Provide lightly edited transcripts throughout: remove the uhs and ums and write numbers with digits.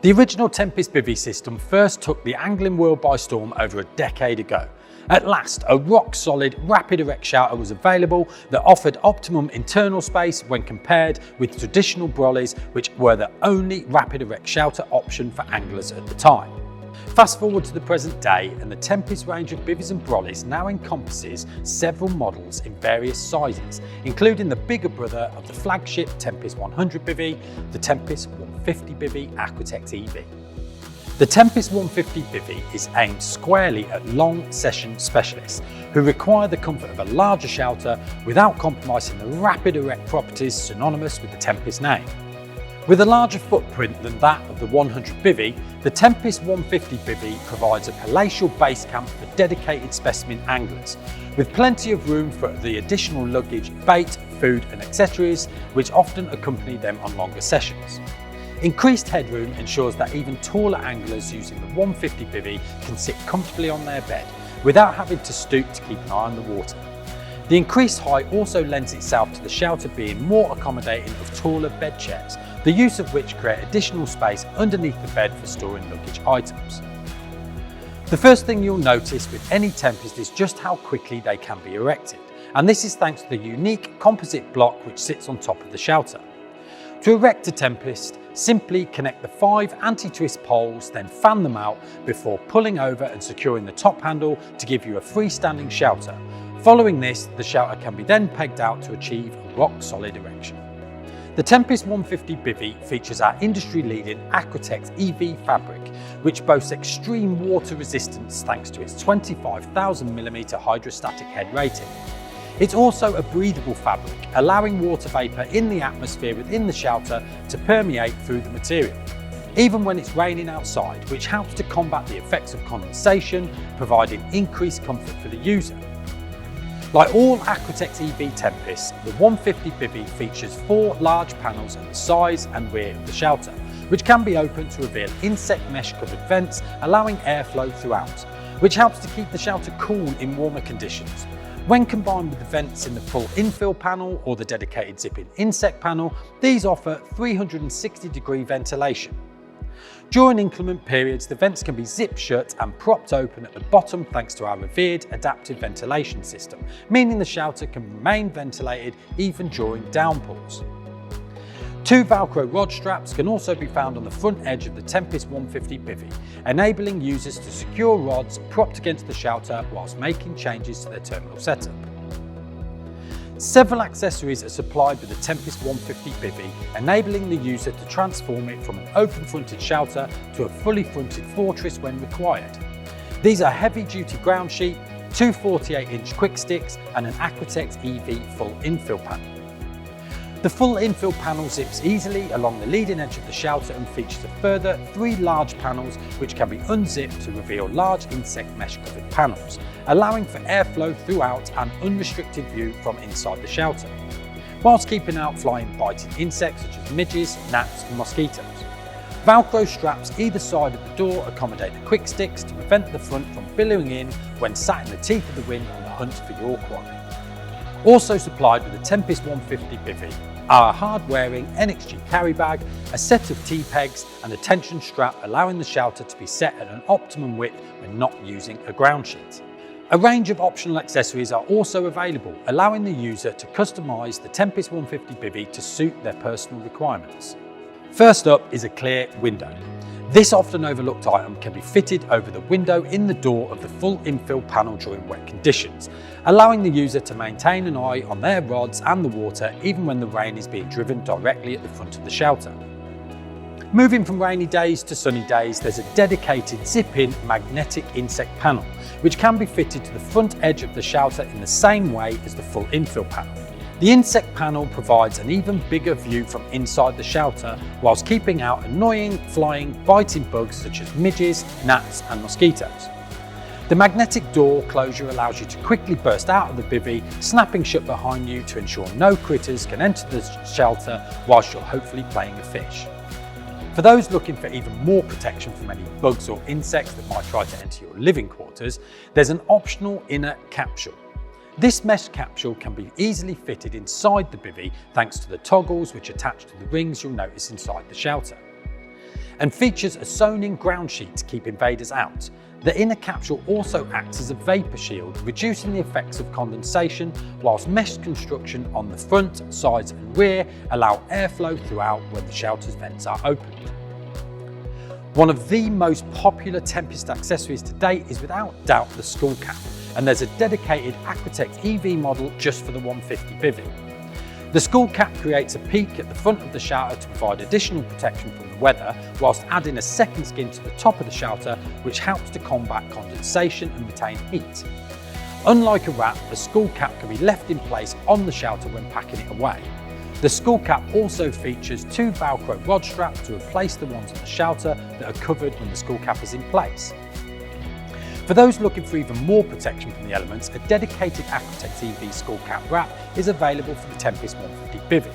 The original Tempest bivvy system first took the angling world by storm over a decade ago. At last, a rock-solid, rapid erect shouter was available that offered optimum internal space when compared with traditional brollies, which were the only rapid erect shouter option for anglers at the time. Fast forward to the present day, and the Tempest range of bivvies and brollies now encompasses several models in various sizes, including the bigger brother of the flagship Tempest 100 bivvy, the Tempest 150 bivvy Aquatex EV. The Tempest 150 bivvy is aimed squarely at long session specialists who require the comfort of a larger shouter without compromising the rapid erect properties synonymous with the Tempest name. With a larger footprint than that of the 100 bivvy, the Tempest 150 bivvy provides a palatial base camp for dedicated specimen anglers, with plenty of room for the additional luggage, bait, food and accessories which often accompany them on longer sessions. Increased headroom ensures that even taller anglers using the 150 bivvy can sit comfortably on their bed without having to stoop to keep an eye on the water. The increased height also lends itself to the shouter being more accommodating of taller bed chairs, the use of which create additional space underneath the bed for storing luggage items. The first thing you'll notice with any Tempest is just how quickly they can be erected, and this is thanks to the unique composite block which sits on top of the shouter. To erect a Tempest, simply connect the 5 anti-twist poles, then fan them out before pulling over and securing the top handle to give you a freestanding shouter. Following this, the shouter can be then pegged out to achieve a rock-solid erection. The Tempest 150 bivvy features our industry-leading Aquatex EV fabric, which boasts extreme water resistance thanks to its 25,000mm hydrostatic head rating. It's also a breathable fabric, allowing water vapour in the atmosphere within the shouter to permeate through the material, even when it's raining outside, which helps to combat the effects of condensation, providing increased comfort for the user. Like all Aquatex EV Tempests, the 150 bivvy features 4 large panels at the sides and rear of the shouter, which can be opened to reveal insect mesh covered vents, allowing airflow throughout, which helps to keep the shouter cool in warmer conditions. When combined with the vents in the full infill panel or the dedicated zip-in insect panel, these offer 360-degree ventilation. During inclement periods, the vents can be zipped shut and propped open at the bottom thanks to our revered adaptive ventilation system, meaning the shouter can remain ventilated even during downpours. 2 Velcro rod straps can also be found on the front edge of the Tempest 150 bivvy, enabling users to secure rods propped against the shouter whilst making changes to their terminal setup. Several accessories are supplied with the Tempest 150 bivvy, enabling the user to transform it from an open-fronted shouter to a fully fronted fortress when required. These are heavy-duty ground sheet, 2 48-inch quick sticks and an Aquatex EV full infill panel. The full infill panel zips easily along the leading edge of the shouter and features a further 3 large panels which can be unzipped to reveal large insect mesh covered panels, allowing for airflow throughout and unrestricted view from inside the shouter, whilst keeping out flying biting insects such as midges, gnats and mosquitoes. Velcro straps either side of the door accommodate the quick sticks to prevent the front from billowing in when sat in the teeth of the wind on the hunt for your quarry. Also supplied with the Tempest 150 bivvy are a hard-wearing NXG carry bag, a set of T-pegs and a tension strap, allowing the shouter to be set at an optimum width when not using a ground sheet. A range of optional accessories are also available, allowing the user to customise the Tempest 150 bivvy to suit their personal requirements. First up is a clear window. This often overlooked item can be fitted over the window in the door of the full infill panel during wet conditions, allowing the user to maintain an eye on their rods and the water even when the rain is being driven directly at the front of the shouter. Moving from rainy days to sunny days, there's a dedicated zip-in magnetic insect panel, which can be fitted to the front edge of the shouter in the same way as the full infill panel. The insect panel provides an even bigger view from inside the shouter, whilst keeping out annoying, flying, biting bugs such as midges, gnats and mosquitoes. The magnetic door closure allows you to quickly burst out of the bivvy, snapping shut behind you to ensure no critters can enter the shelter whilst you're hopefully playing a fish. For those looking for even more protection from any bugs or insects that might try to enter your living quarters, there's an optional inner capsule. This mesh capsule can be easily fitted inside the bivvy thanks to the toggles which attach to the rings you'll notice inside the shelter. and features a sewn-in ground sheet to keep invaders out. The inner capsule also acts as a vapour shield, reducing the effects of condensation, whilst mesh construction on the front, sides and rear allow airflow throughout when the shelter's vents are opened. One of the most popular Tempest accessories to date is without doubt the skull cap, and there's a dedicated Aquatect EV model just for the 150 Bivvy. The skull cap creates a peak at the front of the shelter to provide additional protection from the weather, whilst adding a second skin to the top of the shelter, which helps to combat condensation and retain heat. Unlike a wrap, the skull cap can be left in place on the shelter when packing it away. The skull cap also features 2 Velcro rod straps to replace the ones on the shelter that are covered when the skull cap is in place. For those looking for even more protection from the elements, a dedicated Aquatect EV skull cap wrap is available for the Tempest 150 Bivvy.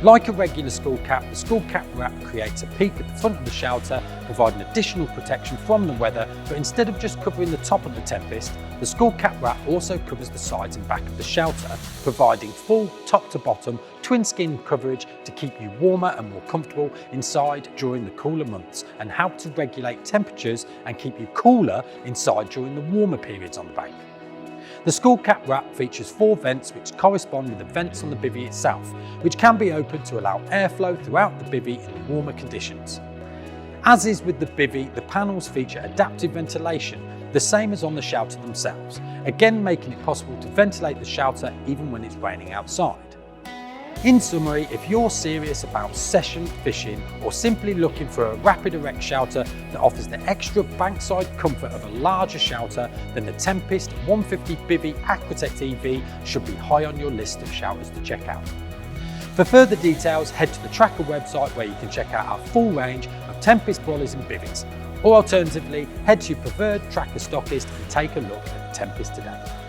Like a regular skull cap, the skull cap wrap creates a peak at the front of the shelter, providing additional protection from the weather, but instead of just covering the top of the Tempest, the skull cap wrap also covers the sides and back of the shelter, providing full top to bottom twin skin coverage to keep you warmer and more comfortable inside during the cooler months, and help to regulate temperatures and keep you cooler inside during the warmer periods on the bank. The skull cap wrap features 4 vents which correspond with the vents on the bivvy itself, which can be opened to allow airflow throughout the bivvy in warmer conditions. As is with the bivvy, the panels feature adaptive ventilation, the same as on the shelter themselves, again making it possible to ventilate the shelter even when it's raining outside. In summary, if you're serious about session fishing or simply looking for a rapid erect shelter that offers the extra bankside comfort of a larger shelter, then the Tempest 150 Bivvy Aquatect EV should be high on your list of shelters to check out. For further details, head to the Trakker website where you can check out our full range of Tempest brollies and bivvies, or alternatively, head to your preferred Trakker stockist and take a look at the Tempest today.